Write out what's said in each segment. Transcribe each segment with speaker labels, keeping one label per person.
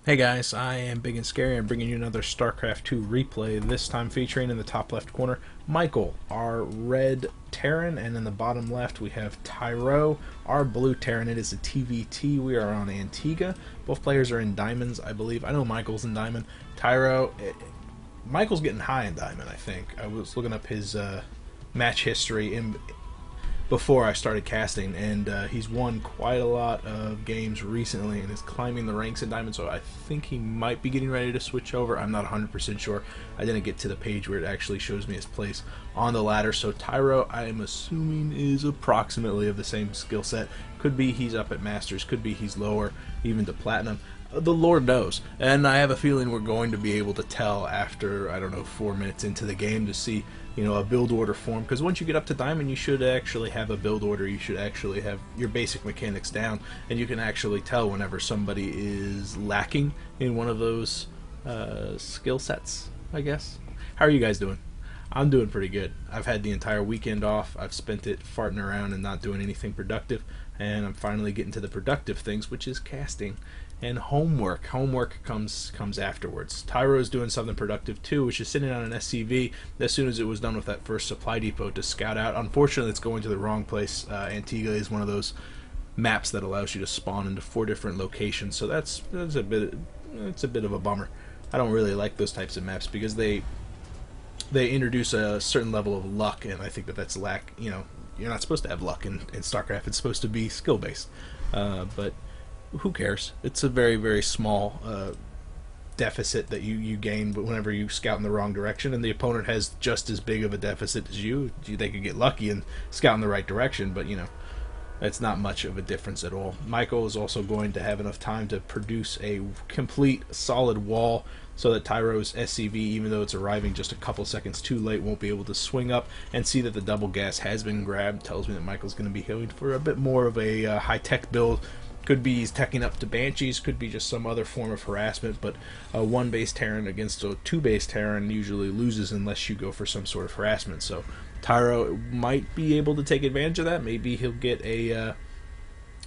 Speaker 1: Hey guys, I am Ibigandscary. I'm bringing you another StarCraft 2 replay, this time featuring in the top left corner Mykal, our red Terran, and in the bottom left we have Tyro, our blue Terran. It is a TVT. We are on Antigua. Both players are in diamonds, I believe. I know Mykal's in diamond. Mykal's getting high in diamond, I think. I was looking up his match history before I started casting, and he's won quite a lot of games recently and is climbing the ranks in Diamond, so I think he might be getting ready to switch over. I'm not 100% sure. I didn't get to the page where it actually shows me his place on the ladder. So Tyro, I am assuming, is approximately of the same skill set. Could be he's up at Masters, could be he's lower, even to Platinum. The Lord knows. And I have a feeling we're going to be able to tell after, I don't know, 4 minutes into the game to see, a build order form. Because once you get up to Diamond, you should actually have a build order. You should actually have your basic mechanics down. And you can actually tell whenever somebody is lacking in one of those skill sets, I guess. How are you guys doing? I'm doing pretty good. I've had the entire weekend off. I've spent it farting around and not doing anything productive. And I'm finally getting to the productive things, which is casting and homework. Homework comes afterwards. Tyro is doing something productive too, which is sitting on an SCV as soon as it was done with that first supply depot to scout out. Unfortunately, it's going to the wrong place. Antigua is one of those maps that allows you to spawn into 4 different locations, so that's a bit of a bummer. I don't really like those types of maps because they introduce a certain level of luck, and I think that's you're not supposed to have luck in StarCraft. It's supposed to be skill based, but who cares? It's a very, very small deficit that you gain, but whenever you scout in the wrong direction, and the opponent has just as big of a deficit as you, they could get lucky and scout in the right direction, but it's not much of a difference at all. Mykal is also going to have enough time to produce a complete solid wall so that Tyro's SCV, even though it's arriving just a couple seconds too late, won't be able to swing up and see that the double gas has been grabbed. Tells me that Mykal's going to be going for a bit more of a high-tech build. Could be he's teching up to Banshees, could be just some other form of harassment, but a 1-base Terran against a 2-base Terran usually loses unless you go for some sort of harassment. So Tyro might be able to take advantage of that. Maybe he'll get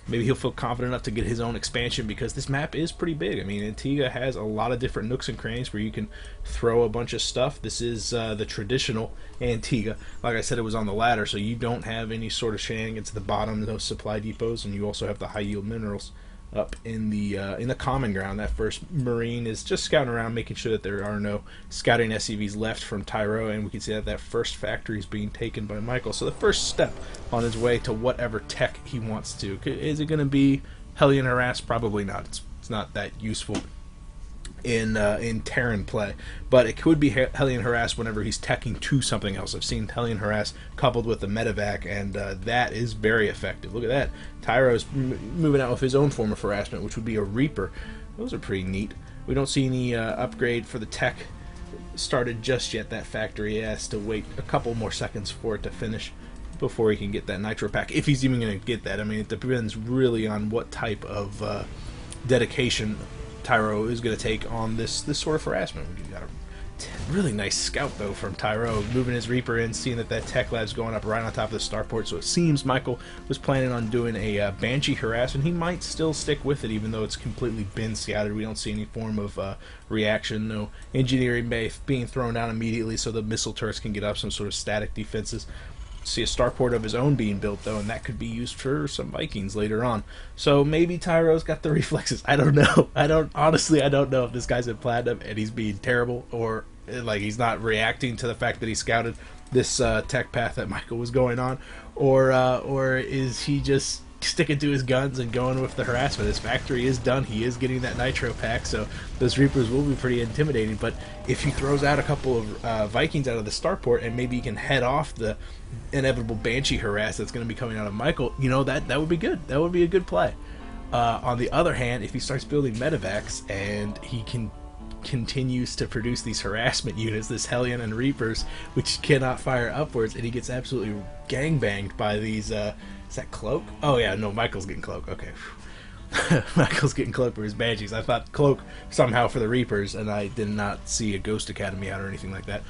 Speaker 1: maybe he'll feel confident enough to get his own expansion, because this map is pretty big. I mean, Antigua has a lot of different nooks and crannies where you can throw a bunch of stuff. This is the traditional Antigua. Like I said, it was on the ladder, so you don't have any sort of shenanigans at the bottom of those supply depots, and you also have the high yield minerals up in the common ground. That first Marine is just scouting around, making sure that there are no scouting SCVs left from Tyro, and we can see that that first factory is being taken by Mykal. So the first step on his way to whatever tech he wants to. Is it going to be Hellion Harass? Probably not. It's not that useful in Terran play, but it could be Hellion Harass whenever he's teching to something else. I've seen Hellion Harass coupled with the Medevac, and that is very effective. Look at that. Tyro's moving out with his own form of harassment, which would be a Reaper. Those are pretty neat. We don't see any upgrade for the tech started just yet. That factory has to wait a couple more seconds for it to finish before he can get that nitro pack, if he's even going to get that. I mean, it depends really on what type of dedication Tyro is going to take on this sort of harassment. We got a really nice scout though from Tyro, moving his Reaper in, seeing that tech lab's going up right on top of the starport. So it seems Mykal was planning on doing a Banshee harassment. He might still stick with it, even though it's completely been scouted. We don't see any form of reaction, no engineering being thrown down immediately, so the missile turrets can get up some sort of static defenses. See a starport of his own being built though, and that could be used for some Vikings later on. So maybe Tyro's got the reflexes. I don't know. I don't know if this guy's in Platinum and he's being terrible, or like he's not reacting to the fact that he scouted this tech path that Mykal was going on, or is he just sticking to his guns and going with the harassment? His factory is done. He is getting that nitro pack, so those Reapers will be pretty intimidating. But if he throws out a couple of Vikings out of the starport, and maybe he can head off the inevitable Banshee harass that's going to be coming out of Mykal, that would be good. That would be a good play. On the other hand, if he starts building medevacs and he continues to produce these harassment units, this Hellion and Reapers, which cannot fire upwards, and he gets absolutely gangbanged by these is that Cloak? Oh yeah, no, Mykal's getting Cloak. Okay. Mykal's getting Cloak for his Banshees. I thought Cloak somehow for the Reapers, and I did not see a Ghost Academy out or anything like that.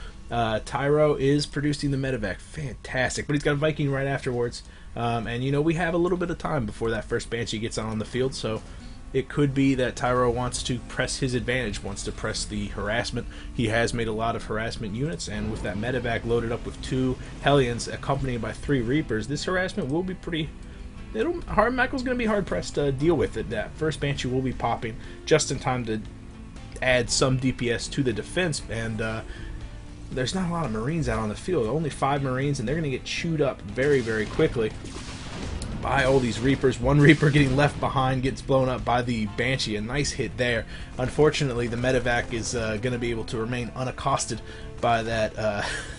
Speaker 1: Tyro is producing the medevac. Fantastic. But he's got a Viking right afterwards. And we have a little bit of time before that first Banshee gets on the field, so It could be that Tyro wants to press his advantage, wants to press the harassment. He has made a lot of harassment units, and with that medevac loaded up with 2 Hellions accompanied by 3 Reapers, this harassment will be pretty... Mykal's going to be hard-pressed to deal with it. That first Banshee will be popping just in time to add some DPS to the defense, and there's not a lot of Marines out on the field. Only 5 Marines, and they're going to get chewed up very, very quickly by all these Reapers. One Reaper getting left behind gets blown up by the Banshee. A nice hit there. Unfortunately, the medevac is going to be able to remain unaccosted by that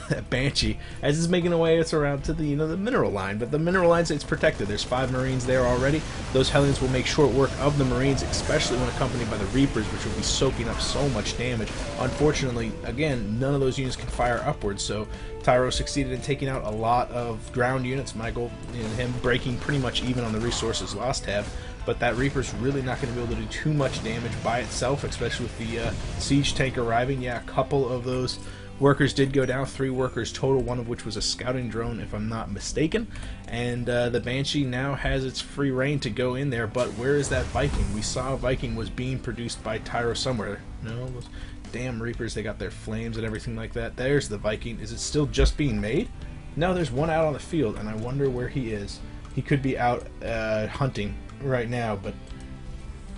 Speaker 1: that Banshee as it's making its way around to the the mineral line. But the mineral line, it's protected. There's 5 Marines there already. Those Hellions will make short work of the Marines, especially when accompanied by the Reapers, which will be soaking up so much damage. Unfortunately, again, none of those units can fire upwards, so Tyro succeeded in taking out a lot of ground units. Mykal and him breaking pretty much even on the resources lost tab. But that Reaper's really not going to be able to do too much damage by itself, especially with the siege tank arriving. Yeah, a couple of those workers did go down, 3 workers total, one of which was a scouting drone, if I'm not mistaken. And the Banshee now has its free reign to go in there, but where is that Viking? We saw a Viking was being produced by Tyro somewhere. No, those damn Reapers, they got their flames and everything like that. There's the Viking. Is it still just being made? No, there's one out on the field, and I wonder where he is. He could be out hunting right now, but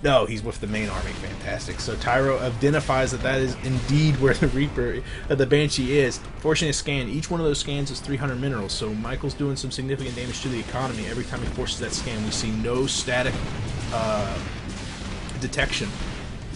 Speaker 1: no, he's with the main army. Fantastic. So Tyro identifies that is indeed where the Reaper, the Banshee is. Forcing a scan. Each one of those scans is 300 minerals, so Mykal's doing some significant damage to the economy. Every time he forces that scan, we see no static detection.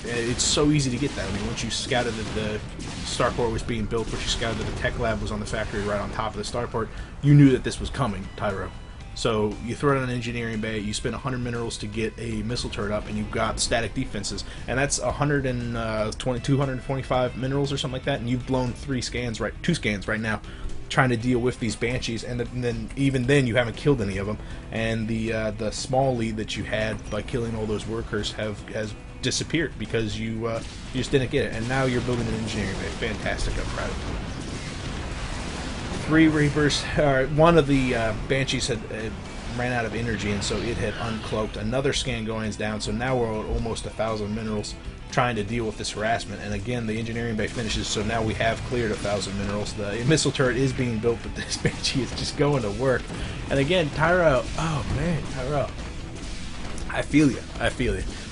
Speaker 1: It's so easy to get that. I mean, once you scouted that the starport was being built, once you scouted that the tech lab was on the factory right on top of the starport, you knew that this was coming, Tyro. So you throw it on an engineering bay, you spend 100 minerals to get a missile turret up, and you've got static defenses, and that's 225 minerals or something like that, and you've blown 2 scans right now, trying to deal with these Banshees, and then even then you haven't killed any of them, and the small lead that you had by killing all those workers has disappeared because you just didn't get it, and now you're building an engineering bay. Fantastic, I'm proud of you. 3 Reapers, one of the Banshees had ran out of energy, and so it had uncloaked. Another scan going down, so now we're at almost 1,000 minerals trying to deal with this harassment. And again, the engineering bay finishes, so now we have cleared 1,000 minerals. The missile turret is being built, but this Banshee is just going to work. And again, Tyro, oh man, Tyro, I feel you.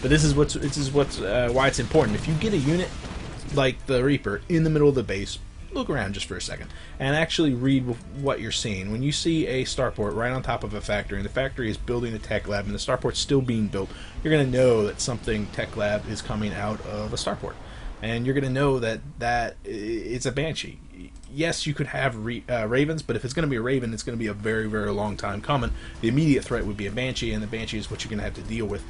Speaker 1: But this is why it's important. If you get a unit like the Reaper in the middle of the base, look around just for a second and actually read what you're seeing. When you see a starport right on top of a factory, and the factory is building a tech lab, and the starport's still being built, you're going to know that something tech lab is coming out of a starport, and you're going to know that it's a Banshee. Yes, you could have ravens, but if it's going to be a raven, it's going to be a very, very long time coming. The immediate threat would be a Banshee, and the Banshee is what you're going to have to deal with.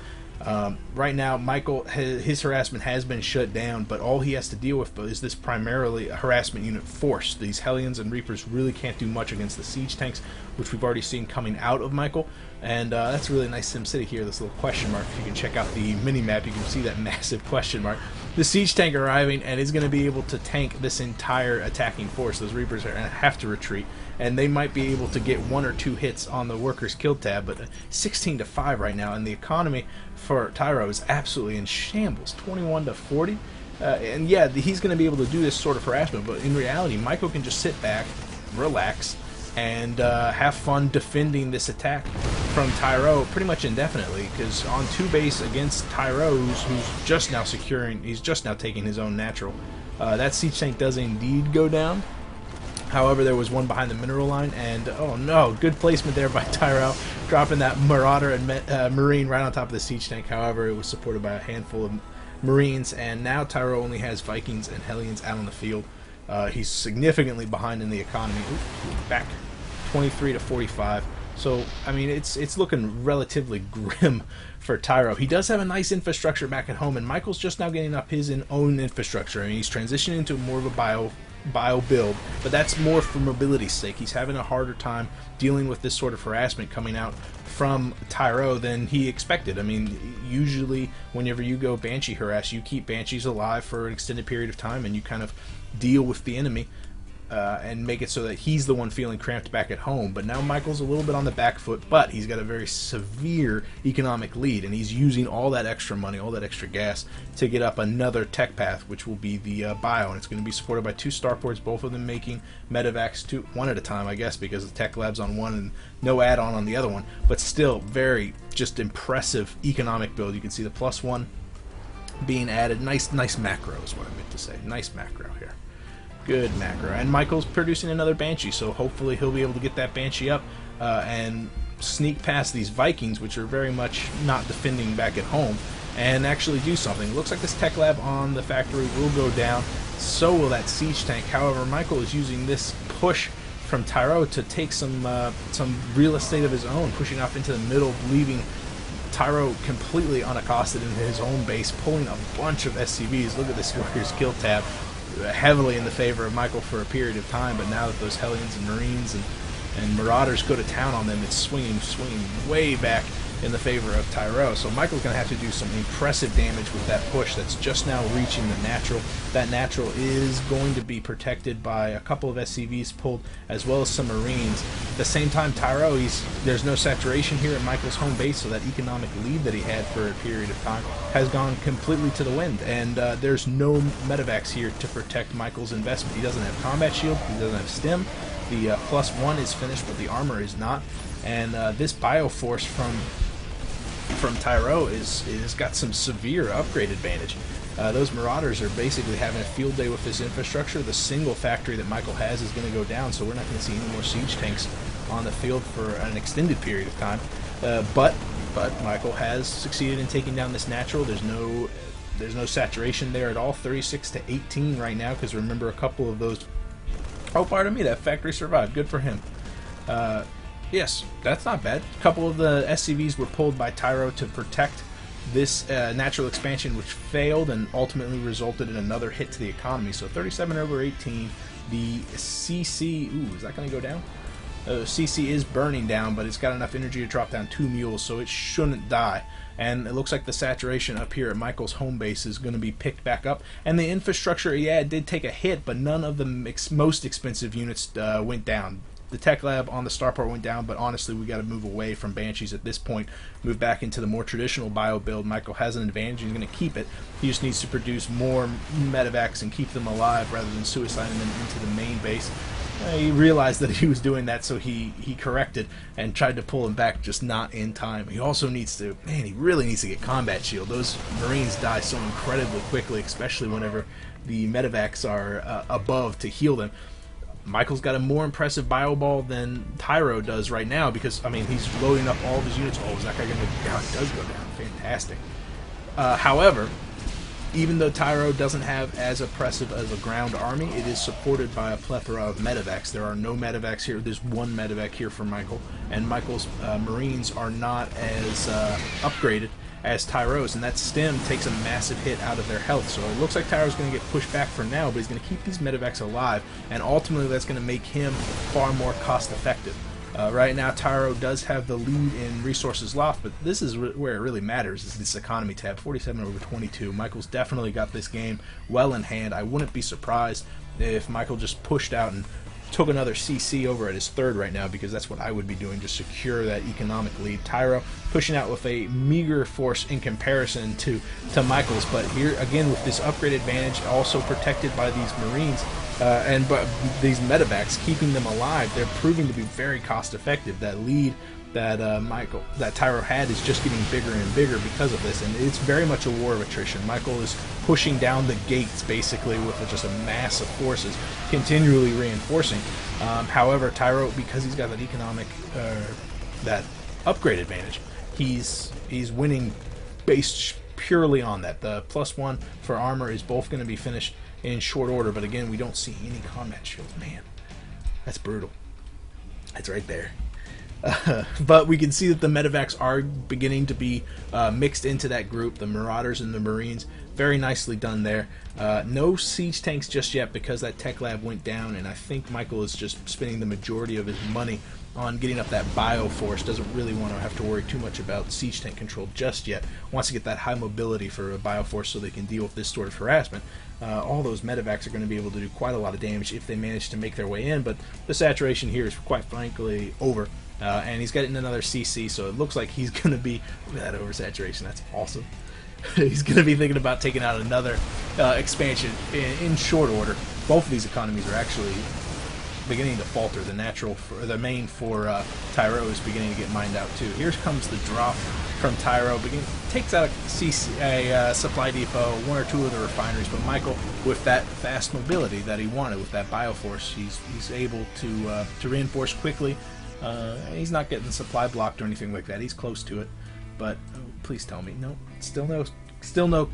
Speaker 1: Right now, Mykal, his harassment has been shut down, but all he has to deal with is this primarily a harassment unit force. These Hellions and Reapers really can't do much against the siege tanks, which we've already seen coming out of Mykal. And that's a really nice SimCity here, this little question mark. If you can check out the mini-map, you can see that massive question mark. The siege tank arriving, and is going to be able to tank this entire attacking force. Those Reapers are going to have to retreat, and they might be able to get 1 or 2 hits on the workers kill tab, but 16-5 right now, and the economy for Tyro is absolutely in shambles. 21-40, and yeah, he's going to be able to do this sort of harassment, but in reality, Mykal can just sit back, relax, and have fun defending this attack from Tyro pretty much indefinitely, because on 2 base against Tyro, who's just now securing, he's just now taking his own natural. That siege tank does indeed go down. However, there was one behind the mineral line, and oh no, good placement there by Tyro, dropping that Marauder and Marine right on top of the siege tank. However, it was supported by a handful of Marines, and now Tyro only has Vikings and Hellions out on the field. He's significantly behind in the economy. Ooh, back 23-45. So, I mean, it's looking relatively grim for Tyro. He does have a nice infrastructure back at home, and Mykal's just now getting up his own infrastructure, and he's transitioning into more of a bio build, but that's more for mobility's sake. He's having a harder time dealing with this sort of harassment coming out from Tyro than he expected. I mean, usually whenever you go Banshee harass, you keep Banshees alive for an extended period of time, and you kind of deal with the enemy and make it so that he's the one feeling cramped back at home. But now Mykal's a little bit on the back foot, but he's got a very severe economic lead, and he's using all that extra money, all that extra gas to get up another tech path, which will be the bio, and it's going to be supported by 2 starports, both of them making medevacs one at a time, I guess, because the tech lab's on one and no add-on on the other one, but still very just impressive economic build. You can see the +1 being added. Nice macro is what I meant to say. Nice macro here. Good macro. And Mykal's producing another Banshee, so hopefully he'll be able to get that Banshee up and sneak past these Vikings, which are very much not defending back at home, and actually do something. Looks like this tech lab on the factory will go down. So will that siege tank. However, Mykal is using this push from Tyro to take some real estate of his own, pushing off into the middle, leaving Tyro completely unaccosted in his own base, pulling a bunch of SCVs. Look at this Warrior's kill tab, heavily in the favor of Mykal for a period of time, but now that those Hellions and Marines and Marauders go to town on them, it's swinging way back in the favor of Tyro. So Mykal's going to have to do some impressive damage with that push that's just now reaching the natural. That natural is going to be protected by a couple of SCVs pulled, as well as some Marines. At the same time, Tyro, there's no saturation here at Mykal's home base, so that economic lead that he had for a period of time has gone completely to the wind, and there's no medevacs here to protect Mykal's investment. He doesn't have combat shield, he doesn't have stim. The +1 is finished, but the armor is not, and this bioforce from Tyro is got some severe upgrade advantage. Those Marauders are basically having a field day with this infrastructure. The single factory that Mykal has is going to go down, so we're not going to see any more siege tanks on the field for an extended period of time. But Mykal has succeeded in taking down this natural. There's no saturation there at all. 36 to 18 right now, because remember, a couple of those. Oh, pardon me, that factory survived. Good for him. Yes, that's not bad. A couple of the SCVs were pulled by Tyro to protect this natural expansion, which failed and ultimately resulted in another hit to the economy. So 37 over 18. The CC, is that going to go down? CC is burning down, but it's got enough energy to drop down 2 mules, so it shouldn't die. And it looks like the saturation up here at Mykal's home base is going to be picked back up. And the infrastructure, yeah, it did take a hit, but none of the most expensive units went down. The tech lab on the starport went down, but honestly, we got to move away from Banshees at this point, move back into the more traditional bio build. Mykal has an advantage, he's going to keep it. He just needs to produce more medevacs and keep them alive rather than suiciding them into the main base. He realized that he was doing that, so he corrected and tried to pull him back, just not in time. He also needs to, he really needs to get combat shield. Those Marines die so incredibly quickly, especially whenever the medevacs are above to heal them. Mykal's got a more impressive bio ball than Tyro does right now, because, I mean, he's loading up all of his units. Oh, is that guy going to go down? It does go down. Fantastic. However, even though Tyro doesn't have as oppressive as a ground army, it is supported by a plethora of medevacs. There are no medevacs here. There's one medevac here for Mykal, and Mykal's Marines are not as upgraded as Tyro's, and that stim takes a massive hit out of their health. So it looks like Tyro's going to get pushed back for now, but he's going to keep these medevacs alive, and ultimately that's going to make him far more cost effective. Right now, Tyro does have the lead in resources lost, but this is where it really matters, is this economy tab, 47 over 22. Mykal's definitely got this game well in hand. I wouldn't be surprised if Mykal just pushed out and took another CC over at his third right now, because that's what I would be doing, just secure that economic lead. Tyro pushing out with a meager force in comparison to Mykal's, but here again with this upgrade advantage, also protected by these Marines and these medevacs, keeping them alive. They're proving to be very cost effective. That lead that Tyro had is just getting bigger and bigger because of this, and it's very much a war of attrition. Mykal is pushing down the gates basically with just a mass of forces, continually reinforcing. However, Tyro, because he's got that economic, that upgrade advantage, he's winning based purely on that. The +1 for armor is both going to be finished in short order, but again, we don't see any combat shields. Man, that's brutal. That's right there. But we can see that the medevacs are beginning to be mixed into that group, the Marauders and the Marines. Very nicely done there. No siege tanks just yet because that tech lab went down, and I think Mykal is just spending the majority of his money on getting up that bioforce. Doesn't really want to have to worry too much about siege tank control just yet. Wants to get that high mobility for a bioforce so they can deal with this sort of harassment. All those medevacs are going to be able to do quite a lot of damage if they manage to make their way in, but the saturation here is quite frankly over. And he's getting another CC, so it looks like he's going to be... Look at that oversaturation, that's awesome. He's going to be thinking about taking out another expansion in short order. Both of these economies are actually beginning to falter. The main for Tyro is beginning to get mined out too. Here comes the drop from Tyro. Takes out a supply depot, one or two of the refineries, but Mykal, with that fast mobility that he wanted, with that bioforce, he's able to reinforce quickly. He's not getting supply blocked or anything like that. He's close to it, but please tell me, no, still no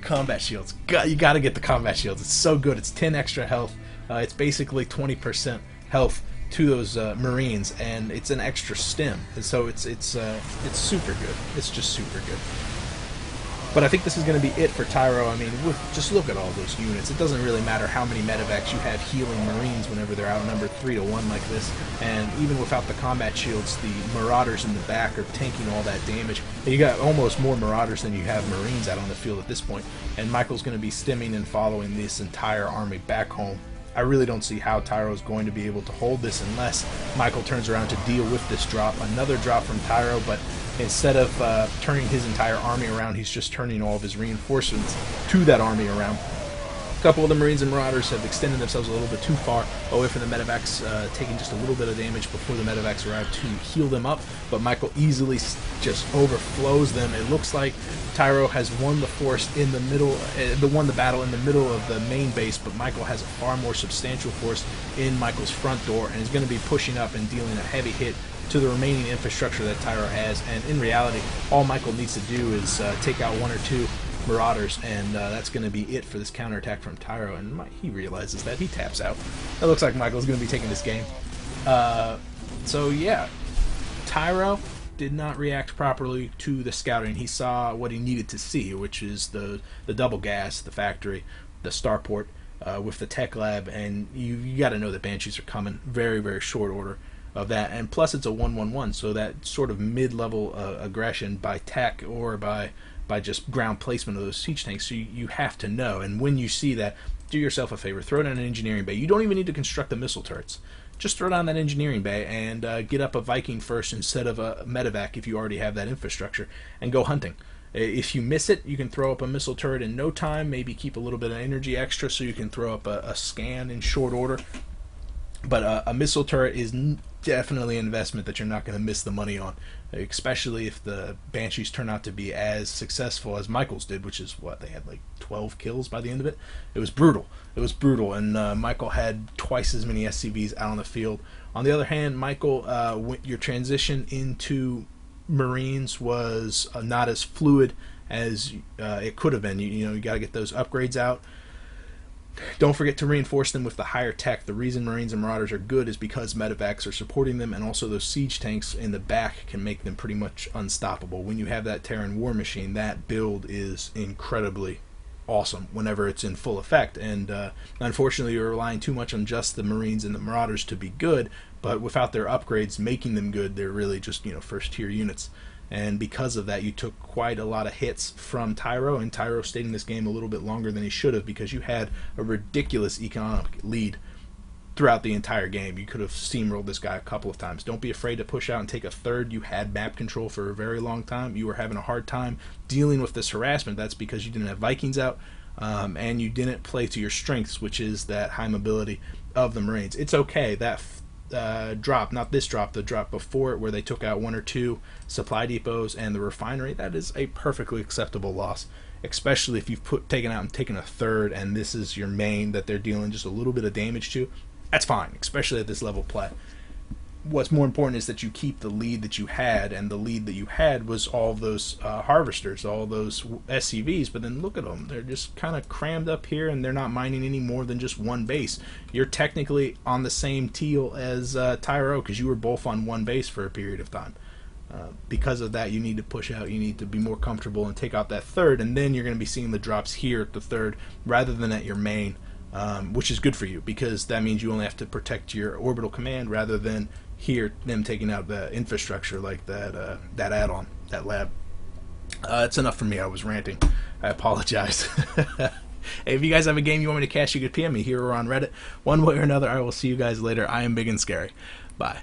Speaker 1: combat shields. You got to get the combat shields. It's so good. It's 10 extra health. It's basically 20% health to those Marines, and it's an extra stim, and so it's super good. It's just super good. But I think this is going to be it for Tyro. I mean, just look at all those units. It doesn't really matter how many medevacs you have healing Marines whenever they're outnumbered 3-1 like this. And even without the combat shields, the Marauders in the back are tanking all that damage. And you got almost more Marauders than you have Marines out on the field at this point. And Mykal's going to be stimming and following this entire army back home. I really don't see how Tyro is going to be able to hold this unless Mykal turns around to deal with this drop. Another drop from Tyro, but instead of turning his entire army around, he's just turning all of his reinforcements to that army around. A couple of the Marines and Marauders have extended themselves a little bit too far away from the medevacs, taking just a little bit of damage before the medevacs arrive to heal them up, but Mykal easily just overflows them. It looks like Tyro has won the force in the middle, won the battle in the middle of the main base, but Mykal has a far more substantial force in Mykal's front door, and is going to be pushing up and dealing a heavy hit to the remaining infrastructure that Tyro has. And in reality, all Mykal needs to do is take out one or two Marauders, and that's going to be it for this counterattack from Tyro. And he realizes that. He taps out. It looks like Mykal's going to be taking this game. So yeah, Tyro did not react properly to the scouting. He saw what he needed to see, which is the double gas, the factory, the starport with the tech lab, and you got to know that Banshees are coming. Very, very short order of that, and plus it's a 1-1-1, so that sort of mid-level aggression by tech or by just ground placement of those siege tanks, so you have to know. And when you see that, do yourself a favor, throw down an engineering bay. You don't even need to construct the missile turrets. Just throw down that engineering bay and get up a Viking first instead of a medevac if you already have that infrastructure, and go hunting. If you miss it, you can throw up a missile turret in no time, maybe keep a little bit of energy extra so you can throw up a scan in short order. But a missile turret is definitely an investment that you're not going to miss the money on, especially if the Banshees turn out to be as successful as Mykal's did, which is what, they had like 12 kills by the end of it. It was brutal. It was brutal, and Mykal had twice as many SCVs out on the field. On the other hand, Mykal, your transition into Marines was not as fluid as it could have been. You got to get those upgrades out. Don't forget to reinforce them with the higher tech. The reason Marines and Marauders are good is because medevacs are supporting them, and also those siege tanks in the back can make them pretty much unstoppable. When you have that Terran War Machine, that build is incredibly awesome whenever it's in full effect. And unfortunately, you're relying too much on just the Marines and the Marauders to be good, but without their upgrades making them good, they're really just first tier units. And because of that, you took quite a lot of hits from Tyro, and Tyro stayed in this game a little bit longer than he should have, because you had a ridiculous economic lead throughout the entire game. You could have steamrolled this guy a couple of times. Don't be afraid to push out and take a third. You had map control for a very long time. You were having a hard time dealing with this harassment. That's because you didn't have Vikings out, and you didn't play to your strengths, which is that high mobility of the Marines. It's okay. That drop, not this drop, the drop before it, where they took out one or two supply depots and the refinery, that is a perfectly acceptable loss, especially if you've taken out and taken a third, and this is your main that they're dealing just a little bit of damage to. That's fine, especially at this level play. what's more important is that you keep the lead that you had, and the lead that you had was all those harvesters, all those SCVs. But then look at them; they're just kind of crammed up here, and they're not mining any more than just one base. You're technically on the same teal as Tyro, because you were both on one base for a period of time. Because of that, you need to push out. You need to be more comfortable and take out that third, and then you're going to be seeing the drops here at the third rather than at your main. Which is good for you, because that means you only have to protect your orbital command rather than here them taking out the infrastructure like that that add-on, that lab. It's enough for me. I was ranting. I apologize. Hey, if you guys have a game you want me to cast, you could PM me here or on Reddit. One way or another, I will see you guys later. I am Big and Scary. Bye.